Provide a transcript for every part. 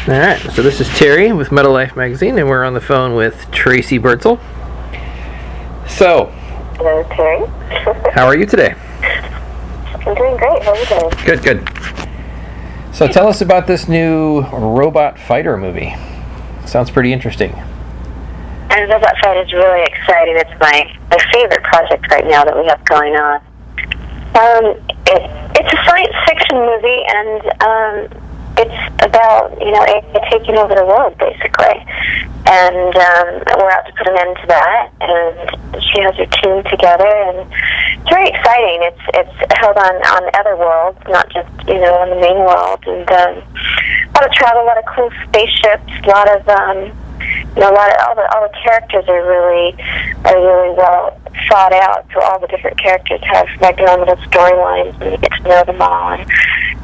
Alright, so this is Terry with Metal Life Magazine, and we're on the phone with Tracey Birdsall. So, hello, Terry. How are you today? I'm doing great. How are you doing? Good, good. So tell us about this new robot fighter movie. Sounds pretty interesting. And Robot Fight is really exciting. It's my favorite project right now that we have going on. It's a science fiction movie, and it's about, AI taking over the world, basically. And we're out to put an end to that, and she has her team together, and it's very exciting. It's held on other worlds, not just, on the main world, and a lot of travel, a lot of cool spaceships, a lot of, all the characters are really well thought out, so all the different characters have their own little storylines, and you get to know them all, and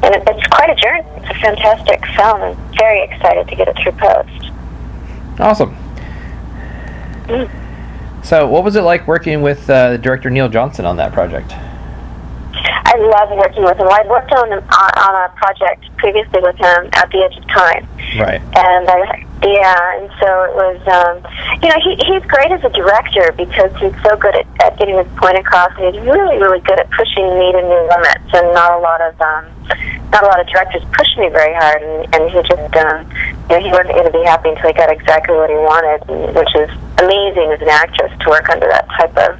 it's quite a journey. It's a fantastic film. I'm very excited to get it through post. Awesome. So, what was it like working with the director Neil Johnson on that project? I love working with him. I'd worked on a project previously with him, At the Edge of Time. Right. And and so it was, he's great as a director because he's so good at getting his point across, and he's really, really good at pushing me to new limits. And not a lot of directors push me very hard, and he just, he wasn't going to be happy until he got exactly what he wanted, which is amazing as an actress to work under that type of,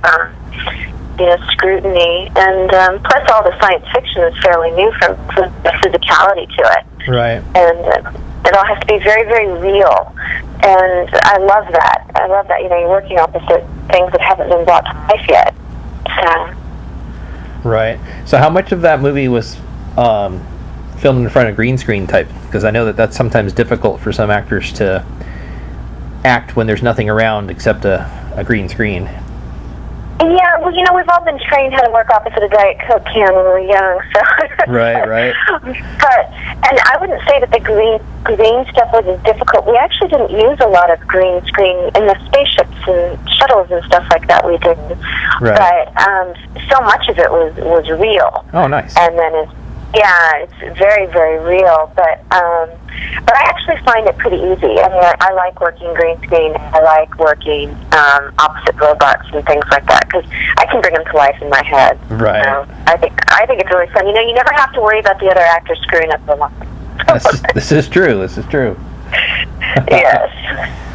scrutiny. And plus all the science fiction is fairly new from the physicality to it. Right. And it all has to be very, very real. And I love that. You're working opposite things that haven't been brought to life yet. So. Right. So how much of that movie was filmed in front of green screen type? Because I know that's sometimes difficult for some actors to act when there's nothing around except a green screen. Yeah, well, we've all been trained how to work opposite a Diet Coke can when we were young, so... Right. And I wouldn't say that the green stuff was as difficult. We actually didn't use a lot of green screen in the spaceships and shuttles and stuff like that. We didn't. Right. But so much of it was real. Oh, nice. And then it's very, very real. But I actually find it pretty easy. I mean, I like working green screen. I like working opposite robots and things like that because I can bring them to life in my head. Right. I think it's really fun. You never have to worry about the other actors screwing up the line. This is true. Yes.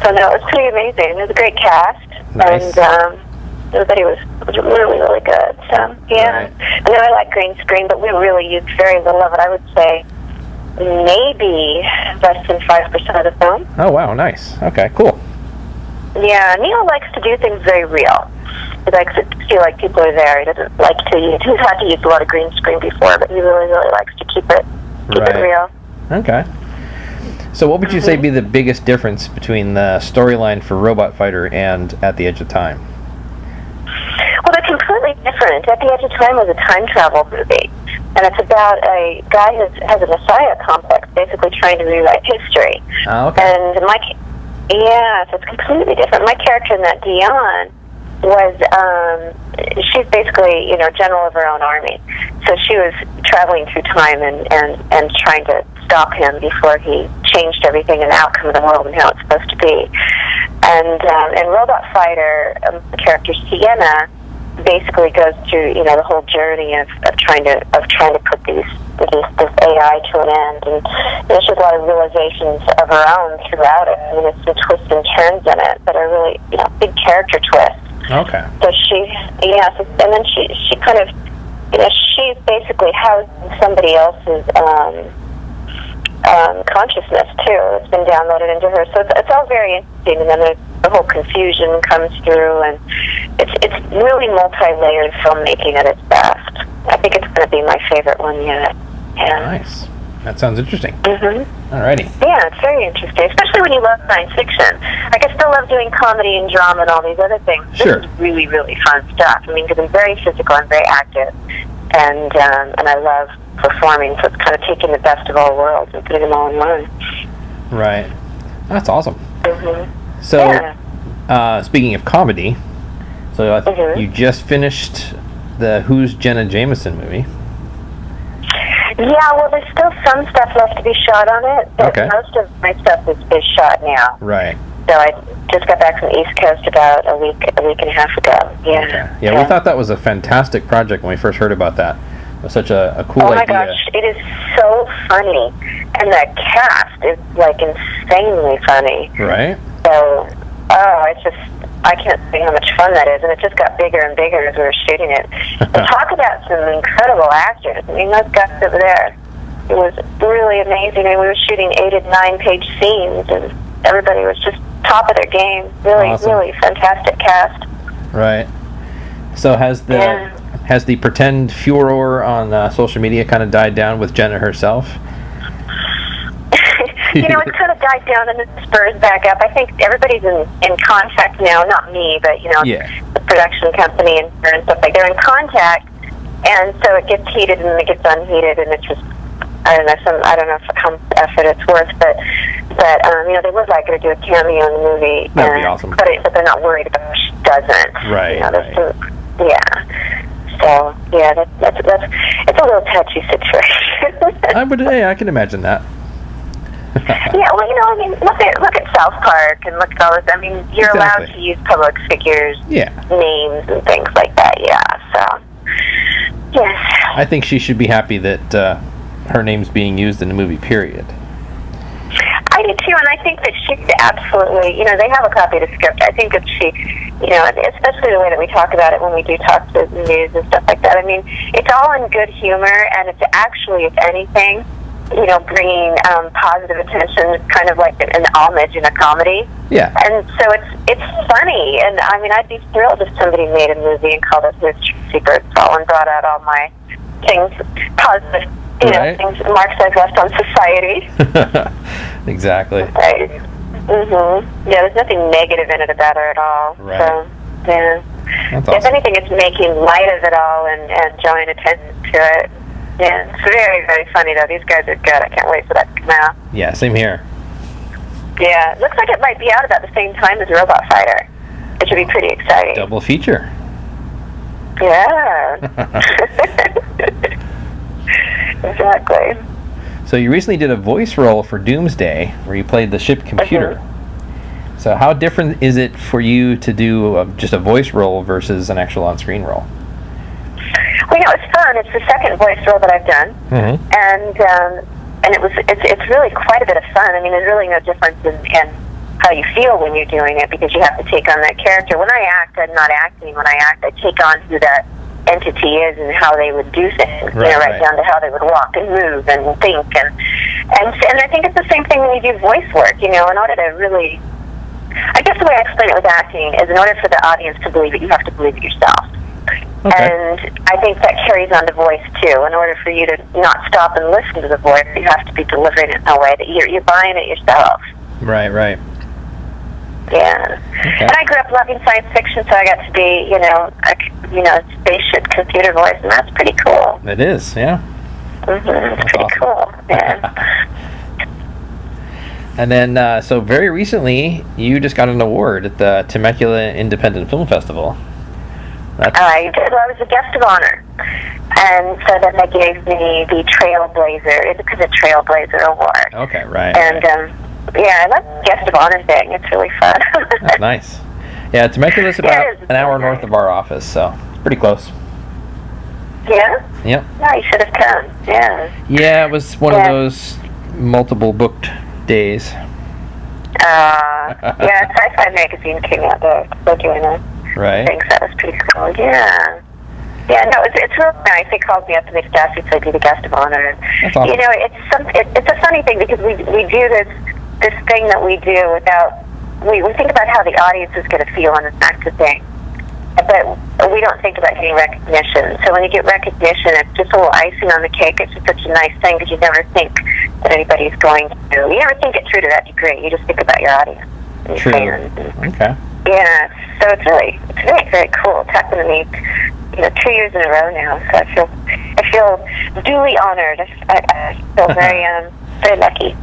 So no, it was pretty amazing. It was a great cast. Nice. And everybody was really, really good. So yeah. Right. And then I like green screen, but we really used very little of it. I would say maybe less than 5% of the film. Oh wow, nice. Okay, cool. Yeah, Neil likes to do things very real. He likes to feel like people are there. He doesn't like to use. He's had to use a lot of green screen before, but he really, really likes to keep it real. Okay. So what would you say be the biggest difference between the storyline for Robot Fighter and At the Edge of Time? Well, they're completely different. At the Edge of Time was a time travel movie, and it's about a guy who has a messiah complex, basically trying to rewrite history. Oh, okay. And so it's completely different. My character in that, Dion, was she's basically general of her own army, so she was traveling through time and trying to stop him before he changed everything and the outcome of the world and how it's supposed to be. And in Robot Fighter, the character Sienna basically goes through the whole journey of trying to put this AI to an end, and she has a lot of realizations of her own throughout it. I mean, there's some twists and turns in it that are really big character twists. Okay. So and then she kind of she's basically housed in somebody else's consciousness too. It's been downloaded into her, so it's all very interesting. And then the whole confusion comes through, and it's really multi-layered filmmaking at its best. I think it's going to be my favorite one yet. Yeah. Nice. That sounds interesting. Mm-hmm. Alrighty. Yeah, it's very interesting, especially when you love science fiction. Like, I still love doing comedy and drama and all these other things. Sure. This is really, really fun stuff. I mean, because I'm very physical, I'm very active, and I love performing, so it's kind of taking the best of all worlds and putting them all in one. Right. That's awesome. Mm-hmm. So, speaking of comedy, so you just finished the Who's Jenna Jameson movie. Yeah, well, there's still some stuff left to be shot on it, but Okay. most of my stuff is shot now. Right. So I just got back from the East Coast about a week and a half ago. Yeah. Okay. Yeah, we thought that was a fantastic project when we first heard about that. It was such a cool idea. Oh my gosh, it is so funny, and the cast is like insanely funny. Right. So, it's just, I can't say how much fun that is, and it just got bigger and bigger as we were shooting it. And talk about some incredible actors. I mean, those guys over there, it was really amazing. I mean, we were shooting 8 and 9-page scenes, and everybody was just top of their game. Really, Awesome. really fantastic cast. Right. So has the pretend furor on social media kind of died down with Jenna herself? You know, it's kind of died down and it spurs back up. I think everybody's in contact now, not me, but, you know, the production company and stuff like they're in contact, and so it gets heated and it gets unheated, and it's just, I don't know how much effort it's worth, but you know, they would like her to do a cameo in the movie. That'd be awesome. But they're not worried about if she doesn't. Right. You know, So, yeah, that's it's a little touchy situation. I can imagine that. Yeah, well, you know, I mean, look at South Park and look at all this. I mean, you're allowed to use public figures' names and things like that. Yeah, so yes. I think she should be happy that her name's being used in the movie. Period. I do too, and I think that she absolutely, you know, they have a copy of the script. I think that she, you know, especially the way that we talk about it when we do talk to the news and stuff like that. I mean, it's all in good humor, and it's actually, if anything, you know, bringing positive attention, kind of like an homage in a comedy. Yeah. And so it's funny, and I mean, I'd be thrilled if somebody made a movie and called it Miss Tracey Birdsall and brought out all my things, positive, you know, things, marks I've left on society. Exactly. Right. Yeah, there's nothing negative in it about her at all. Right. So, yeah. That's awesome. If anything, it's making light of it all and drawing attention to it. Yeah, it's very, very funny, though. These guys are good. I can't wait for that to come out. Yeah, same here. Yeah, it looks like it might be out about the same time as Robot Fighter, which would be pretty exciting. Double feature. Yeah. Exactly. So you recently did a voice role for Doomsday, where you played the ship computer. So how different is it for you to do just a voice role versus an actual on-screen role? Well, you know, it's fun. It's the second voice role that I've done, and it's really quite a bit of fun. I mean, there's really no difference in how you feel when you're doing it, because you have to take on that character. When I act, I'm not acting. When I act, I take on who that entity is and how they would do things, right down to how they would walk and move and think, and I think it's the same thing when you do voice work. You know, in order to really, I guess the way I explain it with acting is, in order for the audience to believe it, you have to believe it yourself. Okay. And I think that carries on to voice too. In order for you to not stop and listen to the voice, you have to be delivering it in a way that you're buying it yourself. Right. Yeah. Okay. And I grew up loving science fiction, so I got to be, a spaceship computer voice, and that's pretty cool. It is, yeah. It's pretty awesome. Cool, yeah. And then, so very recently, you just got an award at the Temecula Independent Film Festival. I did. Well, I was a guest of honor, and so then they gave me the Trailblazer. It's a Trailblazer Award. Okay, right. And I love the guest of honor thing. It's really fun. That's nice. Yeah, Temecula's about an hour north of our office, so it's pretty close. Yeah. Yep. Yeah, you should have come. Yeah. Yeah, it was one of those multiple booked days. Sci-Fi Magazine came out there. So doing a thing, so that was pretty cool. Yeah. Yeah, no, it's really nice. They called me up and they just asked me to be the guest of honor. That's awesome. You know, it's a funny thing, because we do this thing that we do without, we think about how the audience is going to feel on this actor thing, but we don't think about getting recognition. So when you get recognition, it's just a little icing on the cake. It's just such a nice thing, because you never think that anybody's going to. You never think it through to that degree. You just think about your audience and your fans. Okay. Yeah, so it's very, very cool. It's happened to me, 2 years in a row now. So I feel duly honored. I feel very, very lucky.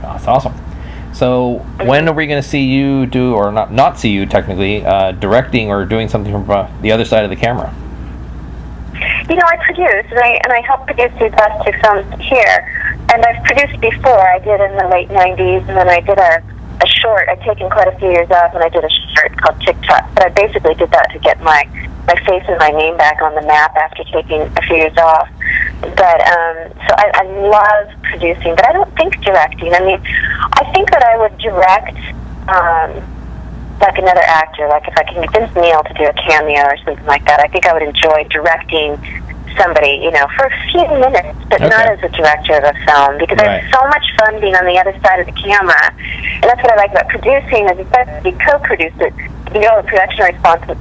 That's awesome. So when are we going to see you do, or not see you technically, directing or doing something from the other side of the camera? I produce, and I help produce these last two films here. And I've produced before. I did in the late 90s, and then I did a short. I'd taken quite a few years off, and I did a short called TikTok. But I basically did that to get my face and my name back on the map after taking a few years off. But, so I love producing, but I don't think directing. I mean, I think that I would direct, like another actor. Like if I can convince Neil to do a cameo or something like that, I think I would enjoy directing somebody, for a few minutes, but not as a director of a film, because I have so much fun being on the other side of the camera. And that's what I like about producing, is especially co-produce it. You know, the production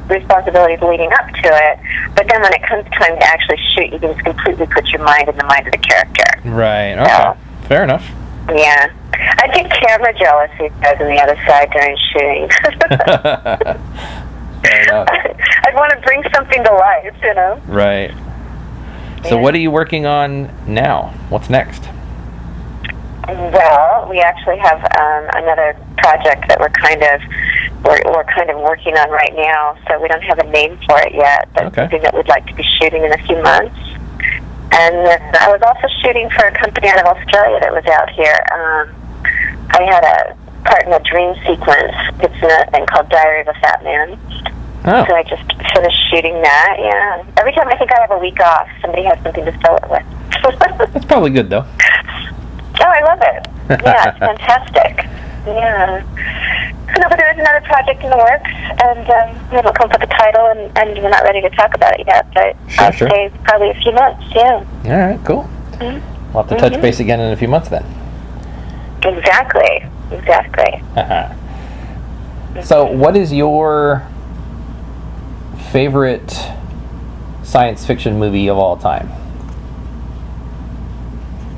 responsibilities leading up to it, but then when it comes time to actually shoot, you can just completely put your mind in the mind of the character. Right, okay. So, fair enough. Yeah. I get camera jealousy guys on the other side during shooting. Fair enough. I'd want to bring something to life, Right. So what are you working on now? What's next? Well, we actually have another project that we're kind of working on right now. So we don't have a name for it yet, but something that we'd like to be shooting in a few months. And I was also shooting for a company out of Australia that was out here. I had a part in a dream sequence. It's in a thing called Diary of a Fat Man. Oh. So I just finished shooting that, yeah. Every time I think I have a week off, somebody has something to fill it with. That's probably good, though. Oh, I love it. Yeah, it's fantastic. Yeah. No, but there is another project in the works, and we haven't come up with a title, and we're not ready to talk about it yet, but I'll say probably a few months, yeah. All right, cool. Mm-hmm. We'll have to touch base again in a few months, then. Exactly. So, what is your favorite science fiction movie of all time?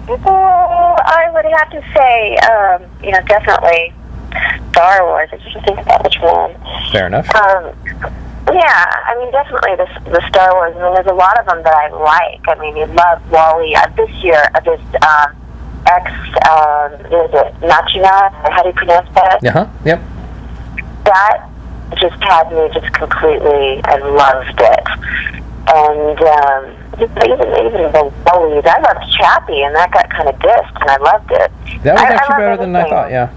Well, I would have to say, definitely Star Wars. I just think about which one. Fair enough. Yeah, I mean, definitely the Star Wars. I mean, there's a lot of them that I like. I mean, you love Wall-E. This year, is it Nachina? How do you pronounce that? Yep. That just had me just completely, I loved it. And even the Wall-E, I loved Chappie, and that got kind of dissed, and I loved it. That was actually better than I thought, yeah.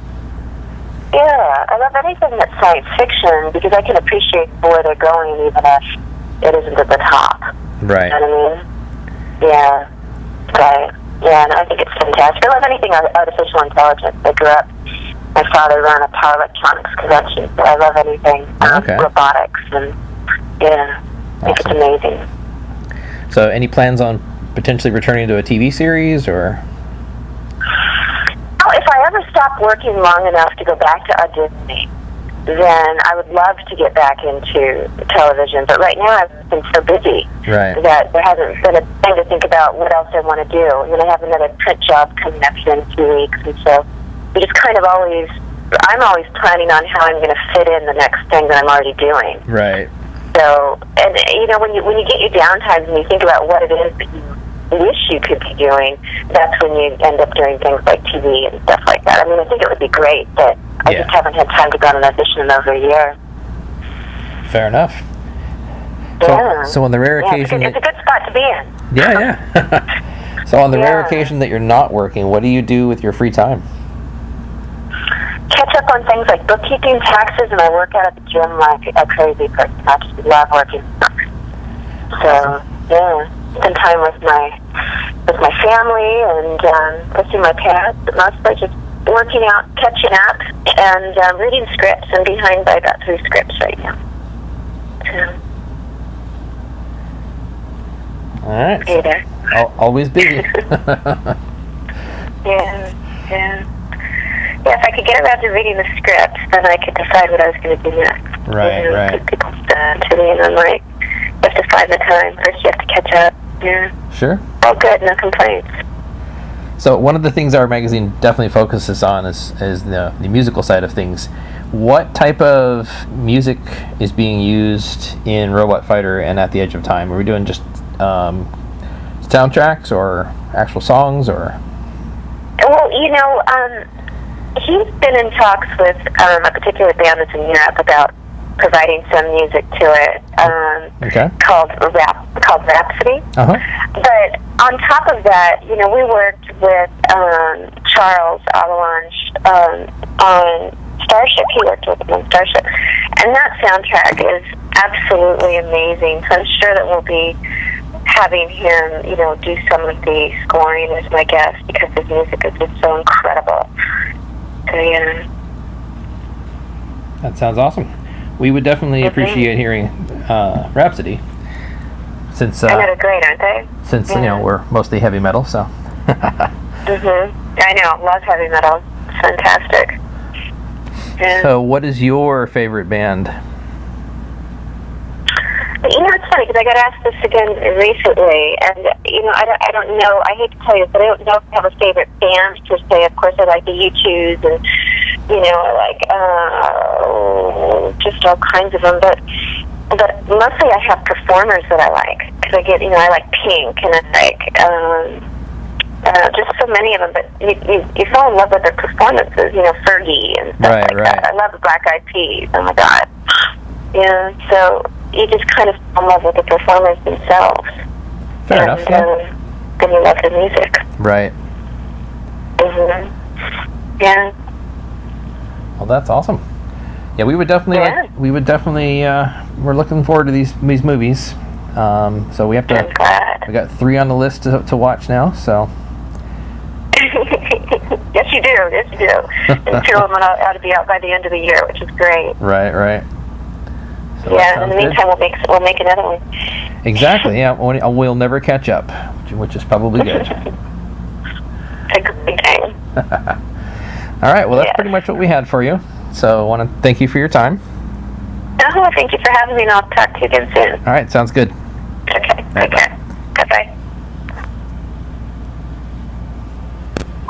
Yeah, I love anything that's science fiction, because I can appreciate where they're going, even if it isn't at the top. Right. You know what I mean? Yeah. Right. Yeah, and I think it's fantastic. I love anything artificial intelligence. I grew up, my father ran a power electronics convention, so I love anything robotics, and yeah, I think it's amazing. So, any plans on potentially returning to a TV series, or? Well, if I ever stop working long enough to go back to auditioning, then I would love to get back into television. But right now, I've been so busy that there hasn't been a thing to think about what else I want to do. And then I have another print job coming up here in 2 weeks, and so we just kind of I'm always planning on how I'm going to fit in the next thing that I'm already doing. Right. So, and when you get your downtimes and you think about what it is that you wish you could be doing, that's when you end up doing things like TV and stuff like that. I mean, I think it would be great, but I just haven't had time to go on an audition in over a year. Fair enough. Yeah. So on the rare occasion... It's a good spot to be in. Yeah. So on the rare occasion that you're not working, what do you do with your free time? Catch up on things like bookkeeping, taxes, and I work out at the gym like a crazy person. I just love working. So, spend time with my family and go see my parents, but mostly just working out, catching up, and reading scripts. I'm behind by about 3 scripts right now. All right. Hey there. Always busy. Yeah, if I could get around to reading the script, then I could decide what I was going to do next. Right. People to me, and I'm like, you have to find the time. First, you have to catch up. Yeah. Sure. All good, no complaints. So one of the things our magazine definitely focuses on is the musical side of things. What type of music is being used in Robot Fighter and At the Edge of Time? Are we doing just soundtracks or actual songs, or? Well, he's been in talks with a particular band that's in Europe about providing some music to it, Okay. called Rhapsody. Uh-huh. But on top of that, you know, we worked with Charles Avalanche on Starship. He worked with him on Starship. And that soundtrack is absolutely amazing. So I'm sure that we'll be having him, you know, do some of the scoring as my guest, because his music is just so incredible. So, yeah. That sounds awesome. We would definitely appreciate hearing Rhapsody, since I know they're great, aren't they? since you know we're mostly heavy metal. So. I know. Love heavy metal. It's fantastic. Yeah. So, what is your favorite band? You know, it's funny because I got asked this again recently, and you know, I don't know. I hate to tell you, but I don't know if I have a favorite band per se. Of course, I like the U2s, and you know, I like just all kinds of them. But mostly, I have performers that I like, because I get, you know, I like Pink, and I like just so many of them. But you fall in love with their performances. You know, Fergie and stuff like that. I love the Black Eyed Peas. Oh my God. Yeah. So you just kind of fall in love with the performers themselves. Fair enough. Yeah. Then you love the music. Right. Yeah. Well, that's awesome. Yeah, we would definitely we're looking forward to these movies. So we have to. I'm glad. We got 3 on the list to watch now. So. Yes, you do. Yes, you do. And 2 of them ought to be out by the end of the year, which is great. Right. So yeah. In the meantime, we'll make another one. Exactly. Yeah. We'll never catch up, which is probably good. It's a great thing. All right. Well, that's pretty much what we had for you. So I want to thank you for your time. Thank you for having me, and I'll talk to you again soon. All right. Sounds good. Okay. All right, bye.